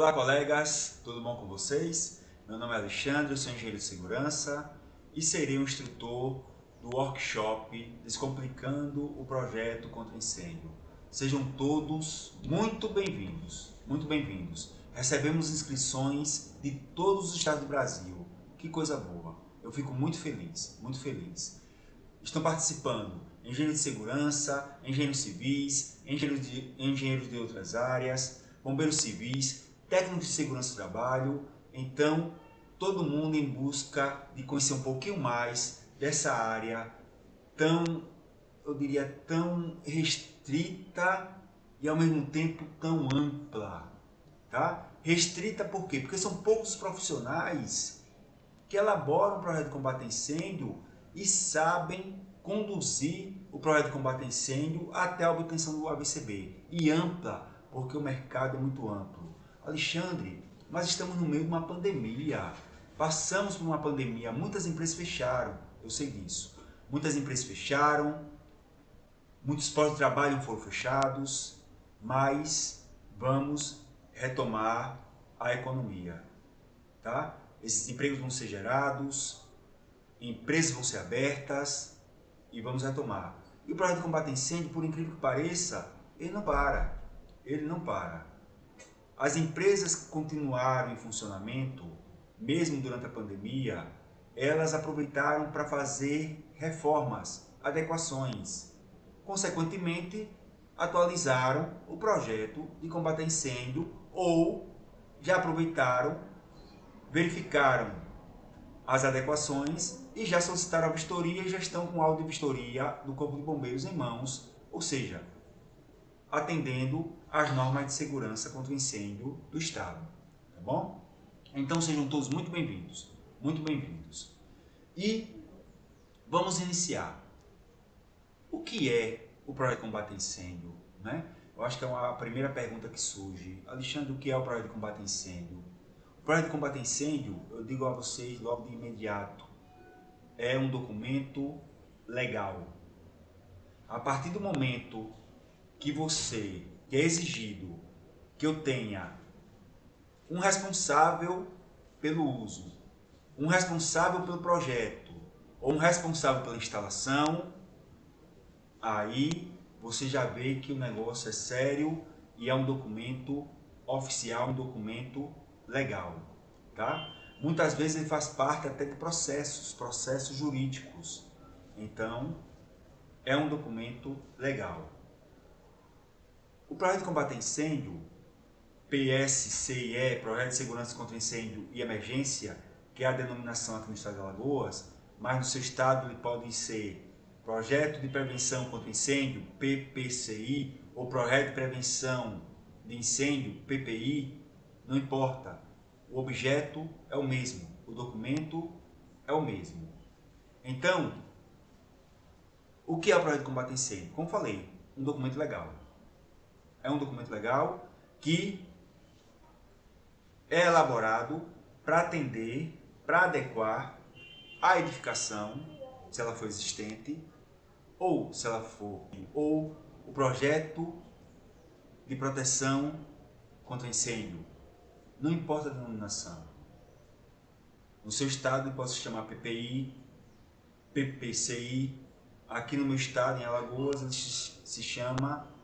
Olá, colegas, tudo bom com vocês? Meu nome é Alexandre, eu sou engenheiro de segurança e serei o instrutor do workshop Descomplicando o Projeto contra Incêndio. Sejam todos muito bem-vindos, muito bem-vindos. Recebemos inscrições de todos os estados do Brasil. Que coisa boa! Eu fico muito feliz, muito feliz. Estão participando engenheiros de segurança, engenheiros civis, engenheiros de outras áreas, bombeiros civis, técnicos de segurança do trabalho. Então, todo mundo em busca de conhecer um pouquinho mais dessa área tão, eu diria, tão restrita e ao mesmo tempo tão ampla. Tá? Restrita por quê? Porque são poucos os profissionais que elaboram o projeto de combate a incêndio e sabem conduzir o projeto de combate a incêndio até a obtenção do ABCB. E ampla, porque o mercado é muito amplo. Alexandre, nós estamos no meio de uma pandemia. Passamos por uma pandemia, muitas empresas fecharam, eu sei disso. Muitas empresas fecharam, muitos postos de trabalho foram fechados, mas vamos retomar a economia, tá? Esses empregos vão ser gerados, empresas vão ser abertas e vamos retomar. E o projeto de combate a incêndio, por incrível que pareça, ele não para. Ele não para. As empresas que continuaram em funcionamento, mesmo durante a pandemia, elas aproveitaram para fazer reformas, adequações. Consequentemente, atualizaram o projeto de combate a incêndio ou já aproveitaram, verificaram as adequações e já solicitaram a vistoria e já estão com o auto de vistoria do Corpo de Bombeiros em mãos, ou seja, atendendo às normas de segurança contra o incêndio do Estado, tá bom? Então sejam todos muito bem-vindos, muito bem-vindos. E vamos iniciar. O que é o projeto de combate a incêndio, né? Eu acho que é a primeira pergunta que surge. Alexandre, o que é o projeto de combate a incêndio? O projeto de combate a incêndio, eu digo a vocês logo de imediato, é um documento legal. A partir do momento que é exigido que eu tenha um responsável pelo uso, um responsável pelo projeto, ou um responsável pela instalação, aí você já vê que o negócio é sério e é um documento oficial, um documento legal, tá? Muitas vezes ele faz parte até de processos jurídicos. Então, é um documento legal. O projeto de combate a incêndio, PSCIE, Projeto de Segurança contra Incêndio e Emergência, que é a denominação aqui no estado de Alagoas, mas no seu estado ele pode ser Projeto de Prevenção contra Incêndio, PPCI, ou Projeto de Prevenção de Incêndio, PPI, não importa. O objeto é o mesmo, o documento é o mesmo. Então, o que é o projeto de combate a incêndio? Como falei, um documento legal. É um documento legal que é elaborado para atender, para adequar a edificação, se ela for existente, ou se ela for, ou o projeto de proteção contra incêndio. Não importa a denominação. No seu estado ele pode se chamar PPI, PPCI. Aqui no meu estado, em Alagoas, ele se chama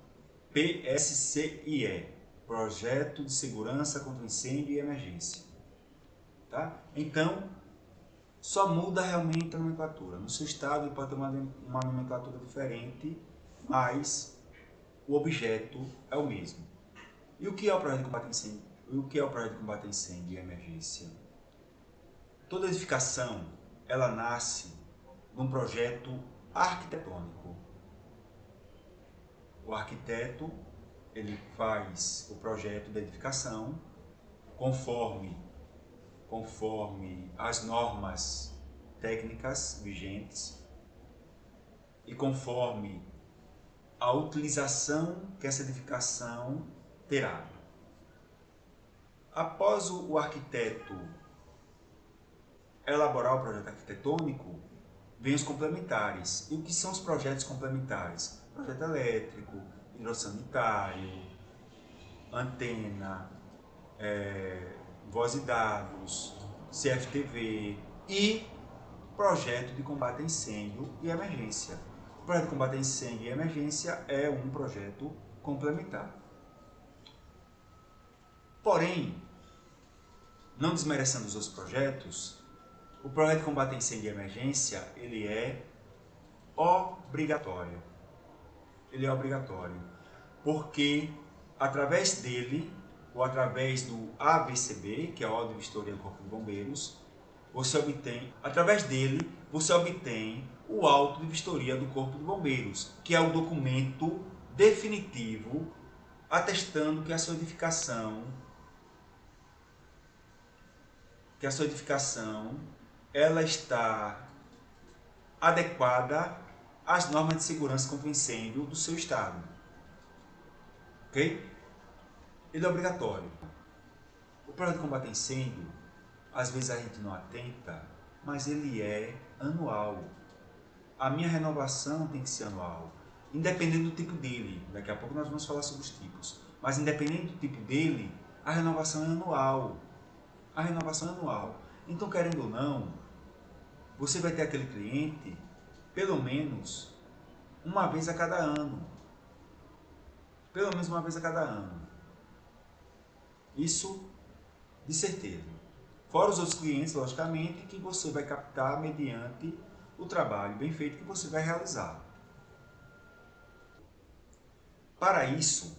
PSCIE, Projeto de Segurança contra Incêndio e Emergência. Tá? Então, só muda realmente a nomenclatura. No seu estado ele pode ter uma nomenclatura diferente, mas o objeto é o mesmo. E o que é o projeto de combate a incêndio? E o que é o projeto de combate a incêndio e emergência? Toda edificação, ela nasce num projeto arquitetônico. O arquiteto, ele faz o projeto da edificação conforme as normas técnicas vigentes e conforme a utilização que essa edificação terá. Após o arquiteto elaborar o projeto arquitetônico, vem os complementares. E o que são os projetos complementares? Projeto elétrico, hidrossanitário, antena, voz e dados, CFTV e projeto de combate a incêndio e emergência. O projeto de combate a incêndio e emergência é um projeto complementar. Porém, não desmerecendo os outros projetos, o projeto de combate a incêndio e emergência, ele é obrigatório. Ele é obrigatório, porque através dele, ou através do ABCB, que é a Ordem de Vistoria do Corpo de Bombeiros, através dele, você obtém o auto de vistoria do Corpo de Bombeiros, que é o documento definitivo atestando que a sua edificação ela está adequada às normas de segurança contra incêndio do seu estado. Ok? Ele é obrigatório. O projeto de combate a incêndio, às vezes a gente não atenta, mas ele é anual. A minha renovação tem que ser anual, independente do tipo dele. Daqui a pouco nós vamos falar sobre os tipos. Mas independente do tipo dele, a renovação é anual. A renovação é anual. Então, querendo ou não, você vai ter aquele cliente pelo menos uma vez a cada ano. Pelo menos uma vez a cada ano. Isso de certeza. Fora os outros clientes, logicamente, que você vai captar mediante o trabalho bem feito que você vai realizar. Para isso,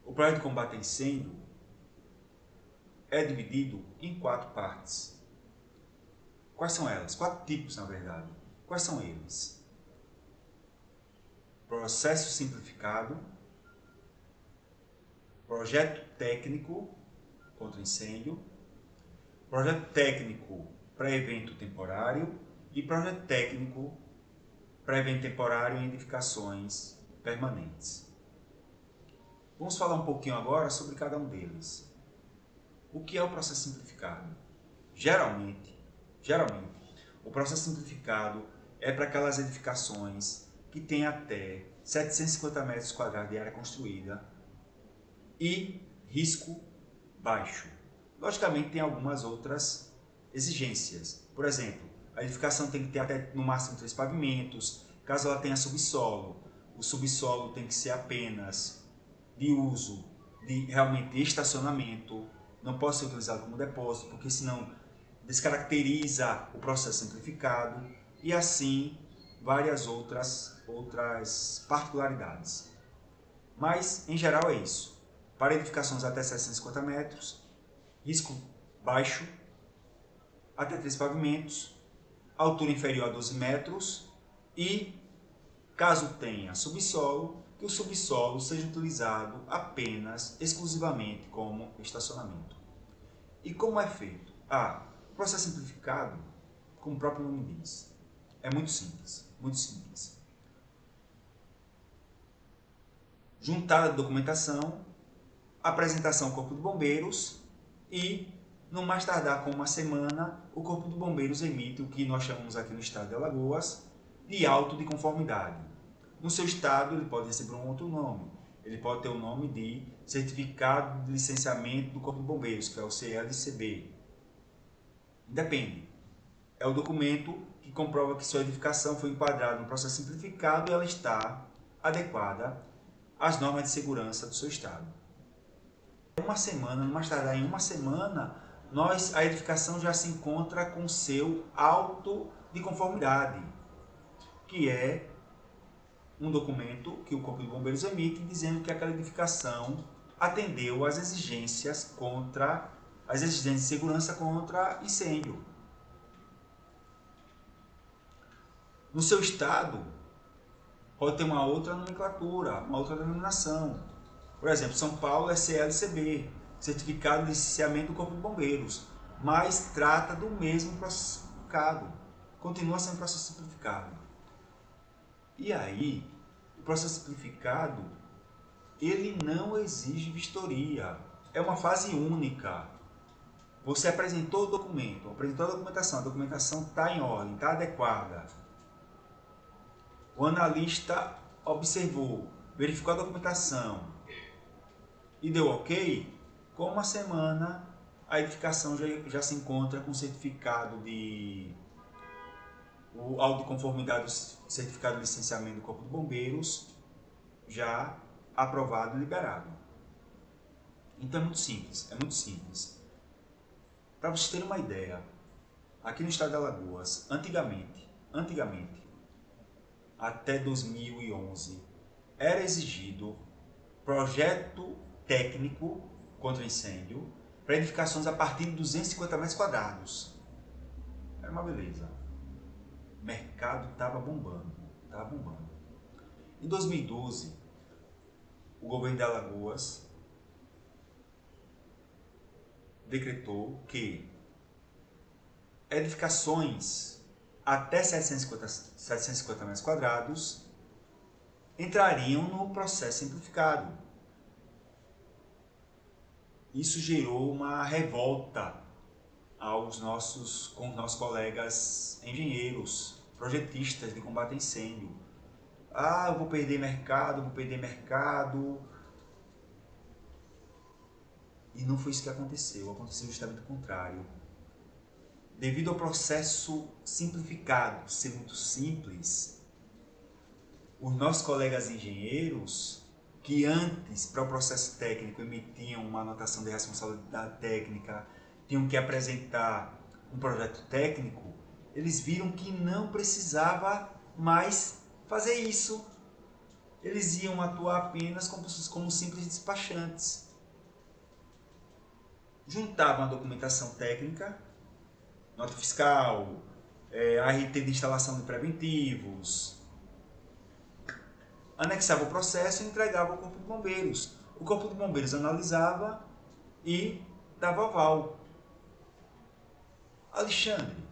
o projeto de combate a incêndio é dividido em 4 partes. Quais são elas? 4 tipos, na verdade. Quais são eles? Processo simplificado, projeto técnico contra incêndio, projeto técnico para evento temporário e projeto técnico para evento temporário em edificações permanentes. Vamos falar um pouquinho agora sobre cada um deles. O que é o processo simplificado? Geralmente, o processo simplificado é para aquelas edificações que têm até 750 metros quadrados de área construída e risco baixo. Logicamente, tem algumas outras exigências. Por exemplo, a edificação tem que ter até no máximo 3 pavimentos. Caso ela tenha subsolo, o subsolo tem que ser apenas de uso de realmente estacionamento. Não pode ser utilizado como depósito, porque senão descaracteriza o processo simplificado. E assim, várias outras particularidades. Mas, em geral, é isso. Para edificações até 750 metros, risco baixo, até 3 pavimentos, altura inferior a 12 metros e, caso tenha subsolo, que o subsolo seja utilizado apenas, exclusivamente como estacionamento. E como é feito? O processo simplificado, como o próprio nome diz, é muito simples, muito simples. Juntada de documentação, apresentação ao Corpo de Bombeiros e, no mais tardar com uma semana, o Corpo de Bombeiros emite o que nós chamamos aqui no estado de Alagoas de auto de conformidade. No seu estado, ele pode receber um outro nome. Ele pode ter o nome de Certificado de Licenciamento do Corpo de Bombeiros, que é o CLCB. Depende. É o documento que comprova que sua edificação foi enquadrada no processo simplificado e ela está adequada às normas de segurança do seu estado. Uma semana, no mais tardar em uma semana, a edificação já se encontra com seu auto de conformidade, que é um documento que o Corpo de Bombeiros emite dizendo que aquela edificação atendeu às exigências de segurança contra incêndio. No seu estado, pode ter uma outra nomenclatura, uma outra denominação. Por exemplo, São Paulo é CLCB, Certificado de Licenciamento do Corpo de Bombeiros, mas trata do mesmo processo simplificado. Continua sendo processo simplificado. E aí, o processo simplificado, ele não exige vistoria. É uma fase única. Você apresentou o documento, apresentou a documentação está em ordem, está adequada. O analista observou, verificou a documentação e deu ok, Com uma semana, a edificação já se encontra com certificado de o auto de conformidade, o certificado de licenciamento do Corpo de Bombeiros, já aprovado e liberado. Então é muito simples, é muito simples. Para vocês terem uma ideia, aqui no estado de Alagoas, antigamente, até 2011, era exigido projeto técnico contra incêndio para edificações a partir de 250 metros quadrados. Era uma beleza. O mercado estava bombando, Em 2012, o governo de Alagoas decretou que edificações até 750 metros quadrados entrariam no processo simplificado. Isso gerou uma revolta com os nossos colegas engenheiros, projetistas de combate a incêndio. Eu vou perder mercado. E não foi isso que aconteceu justamente o contrário. Devido ao processo simplificado ser muito simples, os nossos colegas engenheiros, que antes, para o processo técnico, emitiam uma anotação de responsabilidade técnica, tinham que apresentar um projeto técnico, eles viram que não precisava mais fazer isso. Eles iam atuar apenas como simples despachantes. Juntavam a documentação técnica, nota fiscal, RT de instalação de preventivos, anexava o processo e entregava ao Corpo de Bombeiros. O Corpo de Bombeiros analisava e dava aval. Alexandre,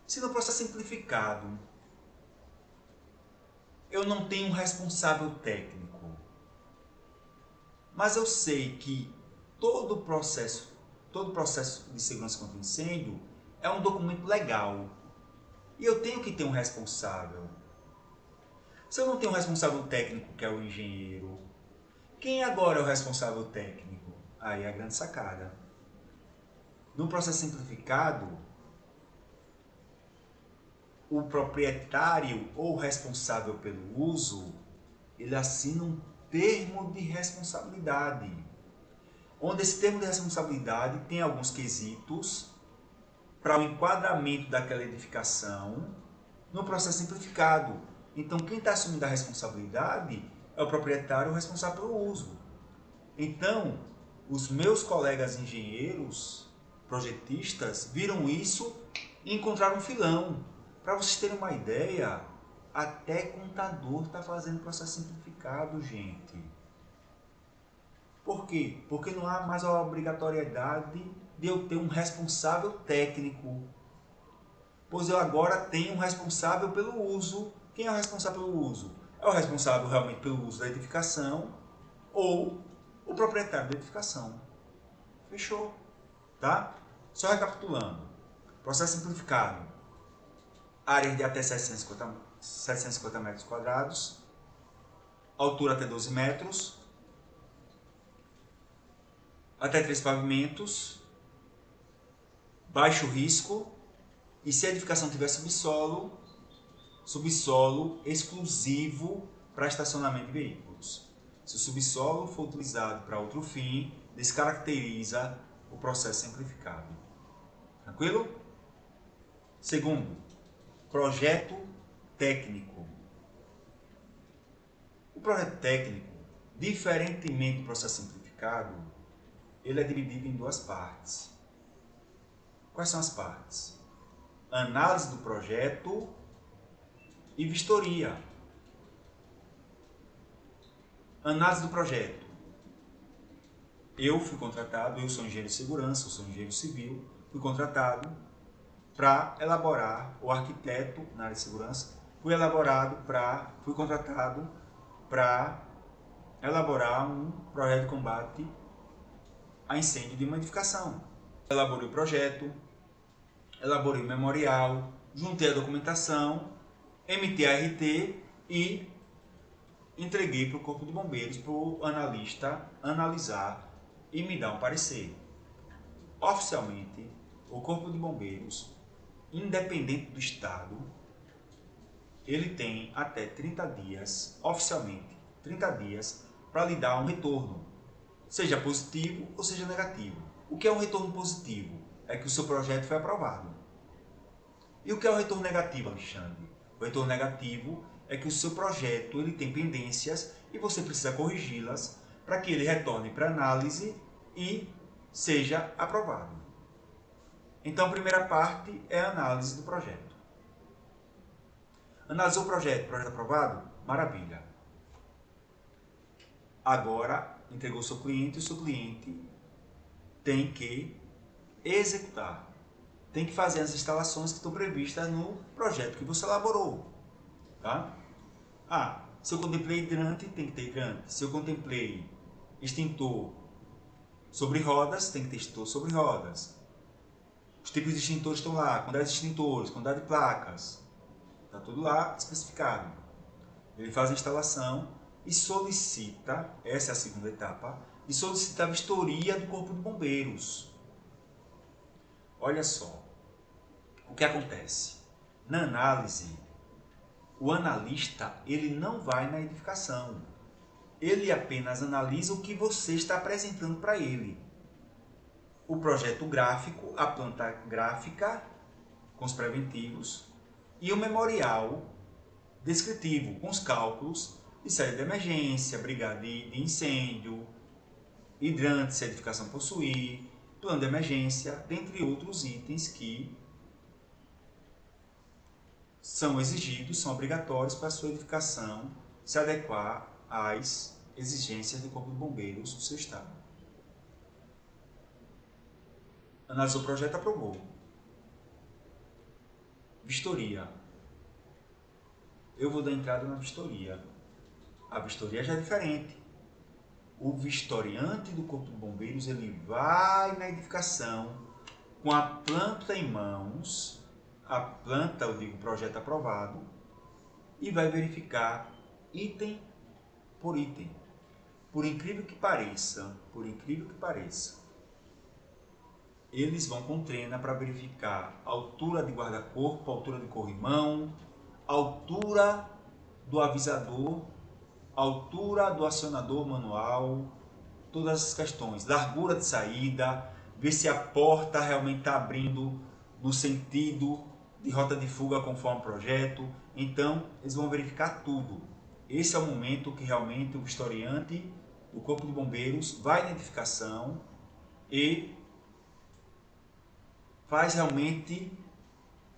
se no processo simplificado eu não tenho um responsável técnico, mas eu sei que todo o processo de segurança contra incêndio é um documento legal e eu tenho que ter um responsável. Se eu não tenho um responsável técnico, que é o engenheiro, quem agora é o responsável técnico? Aí é a grande sacada. No processo simplificado, o proprietário ou responsável pelo uso, ele assina um termo de responsabilidade, onde esse termo de responsabilidade tem alguns quesitos para o enquadramento daquela edificação no processo simplificado. Então, quem está assumindo a responsabilidade é o proprietário ou responsável pelo uso. Então, os meus colegas engenheiros, projetistas, viram isso e encontraram um filão. Para vocês terem uma ideia, até contador está fazendo processo simplificado, gente. Por quê? Porque não há mais a obrigatoriedade de eu ter um responsável técnico. Pois eu agora tenho um responsável pelo uso. Quem é o responsável pelo uso? É o responsável realmente pelo uso da edificação ou o proprietário da edificação. Fechou, tá? Só recapitulando. Processo simplificado. Área de até 750 metros quadrados. Altura até 12 metros. Até 3 pavimentos. Baixo risco. E se a edificação tiver subsolo exclusivo para estacionamento de veículos. Se o subsolo for utilizado para outro fim, descaracteriza o processo simplificado. Tranquilo? Segundo, projeto técnico. O projeto técnico, diferentemente do processo simplificado, ele é dividido em duas partes. Quais são as partes? Análise do projeto e vistoria. Análise do projeto. Eu fui contratado, eu sou engenheiro de segurança, eu sou engenheiro civil, fui contratado para elaborar, o arquiteto na área de segurança, fui contratado para elaborar um projeto de combate a incêndio de uma edificação. Elaborei o projeto, elaborei o memorial, juntei a documentação, emiti a RT e entreguei para o Corpo de Bombeiros, para o analista analisar e me dá um parecer. Oficialmente, o Corpo de Bombeiros, independente do estado, ele tem até 30 dias, oficialmente, 30 dias, para lhe dar um retorno, seja positivo ou seja negativo. O que é um retorno positivo? É que o seu projeto foi aprovado. E o que é o retorno negativo, Alexandre? O retorno negativo é que o seu projeto ele tem pendências e você precisa corrigi-las para que ele retorne para análise e seja aprovado. Então, a primeira parte é a análise do projeto. Analisou o projeto aprovado? Maravilha. Agora, entregou ao seu cliente e o seu cliente tem que executar. Tem que fazer as instalações que estão previstas no projeto que você elaborou. Tá? Se eu contemplei hidrante, tem que ter hidrante. Se eu contemplei extintor sobre rodas, tem que ter extintor sobre rodas. Os tipos de extintores estão lá, quantidade de extintores, quantidade de placas. Está tudo lá especificado. Ele faz a instalação e solicita, essa é a segunda etapa, e solicita a vistoria do Corpo de Bombeiros. Olha só, o que acontece? Na análise, o analista ele não vai na edificação. Ele apenas analisa o que você está apresentando para ele. O projeto gráfico, a planta gráfica com os preventivos e o memorial descritivo com os cálculos de saída de emergência, brigada de incêndio, hidrante se a edificação possuir, plano de emergência, dentre outros itens que são exigidos, são obrigatórios para a sua edificação se adequar às exigências do Corpo de Bombeiros do seu estado. Analisou o projeto, aprovou. Vistoria. Eu vou dar entrada na vistoria. A vistoria já é diferente. O vistoriante do Corpo de Bombeiros ele vai na edificação com a planta em mãos, a planta, eu digo, projeto aprovado, e vai verificar item por item. Por incrível que pareça, eles vão com trena para verificar a altura de guarda-corpo, a altura de corrimão, a altura do avisador, a altura do acionador manual, todas as questões, largura de saída, ver se a porta realmente está abrindo no sentido de rota de fuga conforme o projeto. Então, eles vão verificar tudo. Esse é o momento que realmente o vistoriante, o Corpo de Bombeiros, vai na edificação e faz realmente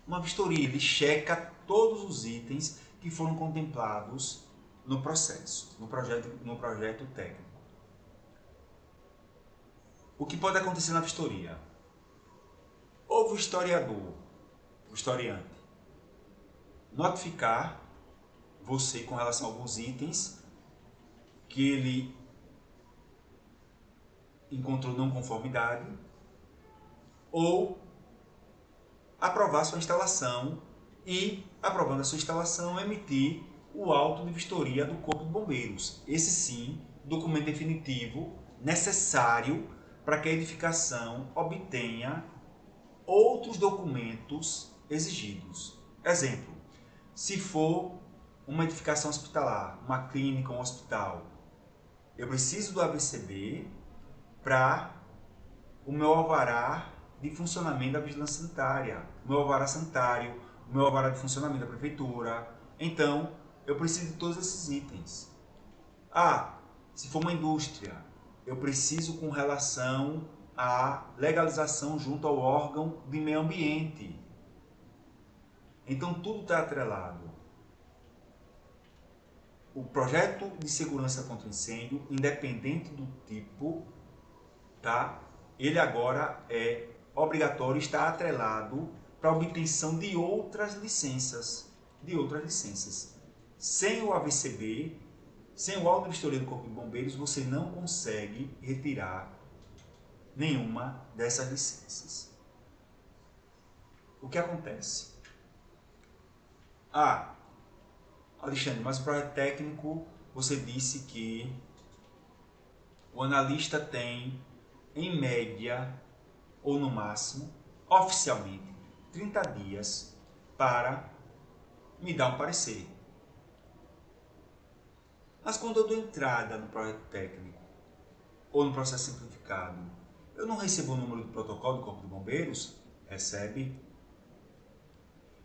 uma vistoria. Ele checa todos os itens que foram contemplados no processo, no projeto técnico. O que pode acontecer na vistoria? Ou o historiador, o historiante, notificar você com relação a alguns itens que ele encontrou não conformidade, ou aprovar sua instalação e, aprovando a sua instalação, emitir o auto de vistoria do Corpo de Bombeiros. Esse sim, documento definitivo necessário para que a edificação obtenha outros documentos exigidos. Exemplo, se for uma edificação hospitalar, uma clínica, um hospital, eu preciso do ABCB para o meu alvará de funcionamento da vigilância sanitária, o meu alvará sanitário, o meu alvará de funcionamento da prefeitura. Então, eu preciso de todos esses itens. Se for uma indústria, eu preciso com relação à legalização junto ao órgão de meio ambiente. Então, tudo está atrelado. O projeto de segurança contra incêndio, independente do tipo, tá? Ele agora é obrigatório, está atrelado para a obtenção de outras licenças. Sem o AVCB, sem o auto de vistoria do Corpo de Bombeiros, você não consegue retirar nenhuma dessas licenças. O que acontece? Alexandre, mas o projeto técnico, você disse que o analista tem em média, ou no máximo, oficialmente, 30 dias para me dar um parecer. Mas quando eu dou entrada no projeto técnico ou no processo simplificado, eu não recebo o número do protocolo do Corpo de Bombeiros? Recebe.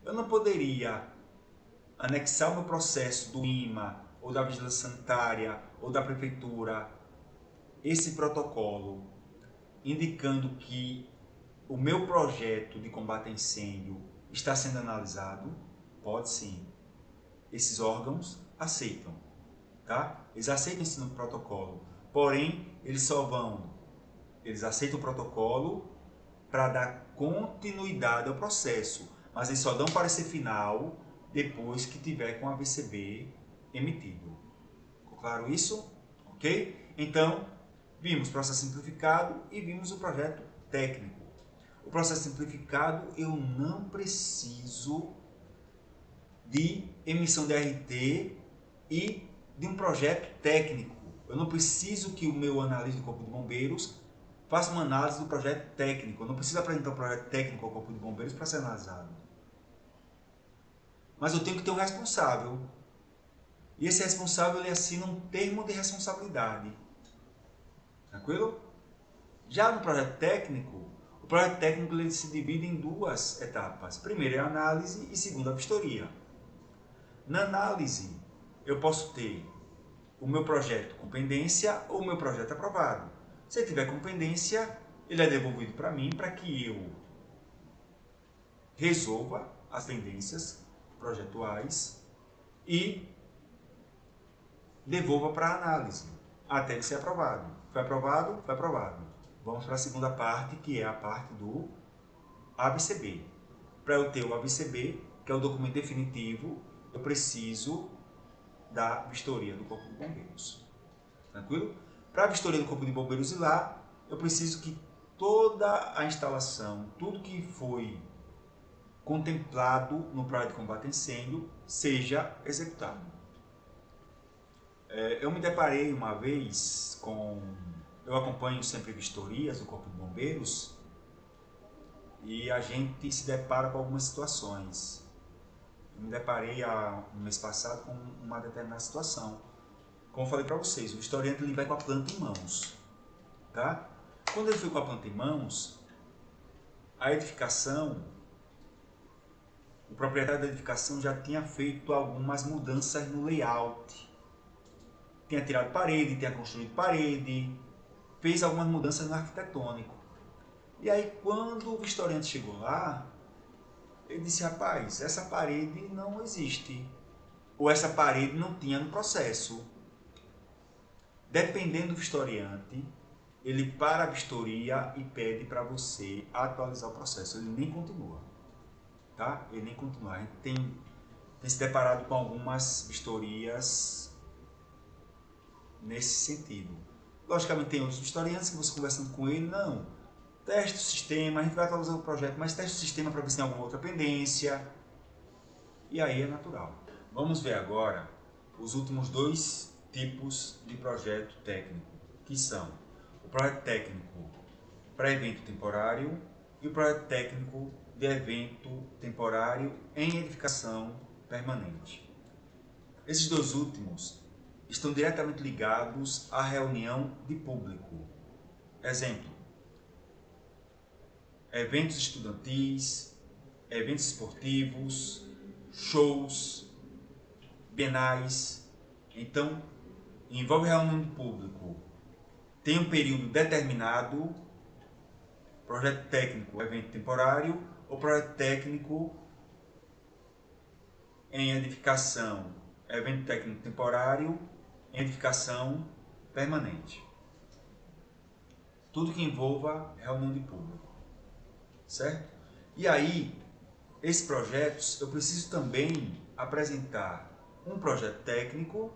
Eu não poderia anexar o meu processo do IMA, ou da Vigilância Sanitária, ou da Prefeitura, esse protocolo, indicando que o meu projeto de combate a incêndio está sendo analisado? Pode sim. Esses órgãos aceitam, tá? Eles aceitam esse protocolo, porém eles aceitam o protocolo para dar continuidade ao processo, mas eles só dão parecer final depois que tiver com a VCB emitido. Ficou claro isso? Ok? Então, vimos o processo simplificado e vimos o projeto técnico. O processo simplificado, eu não preciso de emissão de RT e de um projeto técnico. Eu não preciso que o meu analista do Corpo de Bombeiros faça uma análise do projeto técnico. Eu não preciso apresentar o projeto técnico ao Corpo de Bombeiros para ser analisado. Mas eu tenho que ter um responsável. E esse responsável ele assina um termo de responsabilidade. Tranquilo? Já no projeto técnico, o projeto técnico ele se divide em duas etapas. Primeiro é a análise e segundo a vistoria. Na análise, eu posso ter o meu projeto com pendência ou o meu projeto aprovado. Se ele tiver com pendência, ele é devolvido para mim para que eu resolva as pendências projetuais e devolva para análise até ele ser aprovado. Foi aprovado? Foi aprovado. Vamos para a segunda parte, que é a parte do ABCB. Para eu ter o ABCB, que é o documento definitivo, eu preciso da vistoria do Corpo de Bombeiros. Tranquilo? Para a vistoria do Corpo de Bombeiros ir lá, eu preciso que toda a instalação, tudo que foi contemplado no projeto de combate a incêndio, seja executado. Eu me deparei uma vez com... Eu acompanho sempre vistorias do Corpo de Bombeiros e a gente se depara com algumas situações. Eu me deparei no mês passado com uma determinada situação. Como eu falei para vocês, o vistoriante ele vai com a planta em mãos. Tá? Quando ele foi com a planta em mãos, a edificação, o proprietário da edificação já tinha feito algumas mudanças no layout. Tinha tirado parede, tinha construído parede, fez algumas mudanças no arquitetônico. E aí quando o vistoriante chegou lá, ele disse, rapaz, essa parede não existe. Ou essa parede não tinha no processo. Dependendo do vistoriante, ele para a vistoria e pede para você atualizar o processo. Ele nem continua. Tá? Ele nem continua. A gente tem se deparado com algumas vistorias nesse sentido. Logicamente tem outros vistoriantes que você conversando com ele, não, teste o sistema, a gente vai atualizar o projeto, mas teste o sistema para ver se tem alguma outra pendência. E aí é natural. Vamos ver agora os últimos dois tipos de projeto técnico, que são o projeto técnico para evento temporário e o projeto técnico de evento temporário em edificação permanente. Esses dois últimos estão diretamente ligados à reunião de público. Exemplo, eventos estudantis, eventos esportivos, shows, bienais. Então, envolve reunião de público. Tem um período determinado, projeto técnico, evento temporário, ou projeto técnico em edificação, evento técnico temporário, em edificação permanente. Tudo que envolva reunião de público, certo? E aí, esses projetos, eu preciso também apresentar um projeto técnico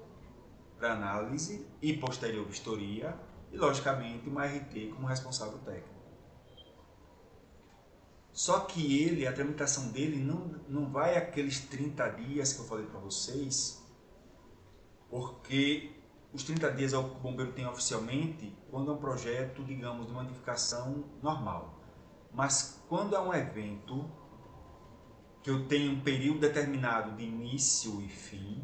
para análise e posterior vistoria e, logicamente, uma RT como responsável técnico. Só que ele, a tramitação dele não vai aqueles 30 dias que eu falei para vocês, porque os 30 dias é o que o bombeiro tem oficialmente quando é um projeto, digamos, de uma edificação normal. Mas quando é um evento que eu tenho um período determinado de início e fim,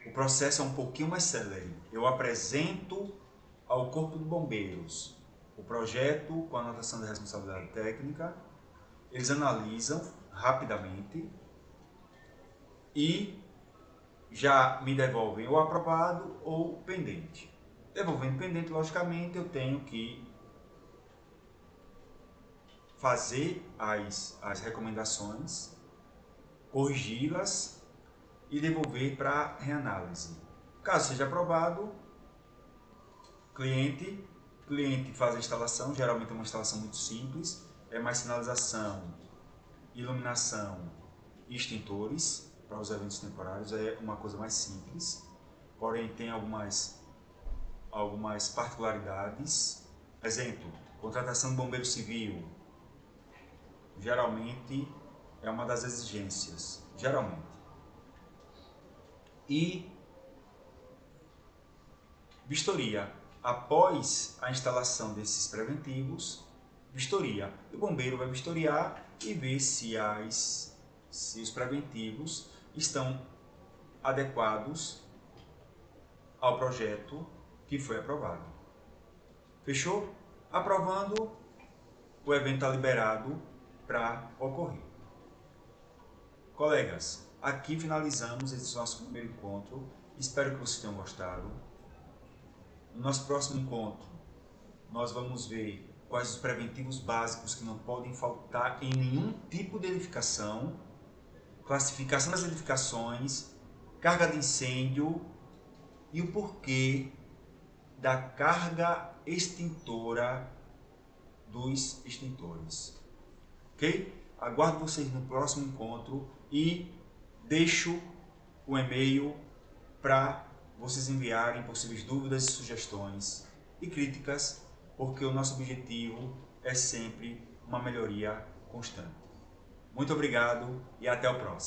o processo é um pouquinho mais célere. Eu apresento ao Corpo de Bombeiros o projeto com a anotação da responsabilidade técnica, eles analisam rapidamente e já me devolvem ou aprovado ou pendente. Devolvendo pendente, logicamente, eu tenho que fazer as recomendações, corrigi-las e devolver para reanálise. Caso seja aprovado, cliente faz a instalação, geralmente é uma instalação muito simples, é mais sinalização, iluminação e extintores para os eventos temporários, é uma coisa mais simples, porém tem algumas particularidades. Exemplo, contratação de bombeiro civil, geralmente é uma das exigências, geralmente. E vistoria. Após a instalação desses preventivos, vistoria. O bombeiro vai vistoriar e ver se os preventivos estão adequados ao projeto que foi aprovado. Fechou? Aprovando, o evento está liberado para ocorrer. Colegas, aqui finalizamos esse nosso primeiro encontro. Espero que vocês tenham gostado. No nosso próximo encontro, nós vamos ver quais os preventivos básicos que não podem faltar em nenhum tipo de edificação, classificação das edificações, carga de incêndio e o porquê da carga extintora dos extintores. Ok? Aguardo vocês no próximo encontro e deixo o e-mail para vocês enviarem possíveis dúvidas e sugestões e críticas, porque o nosso objetivo é sempre uma melhoria constante. Muito obrigado e até o próximo.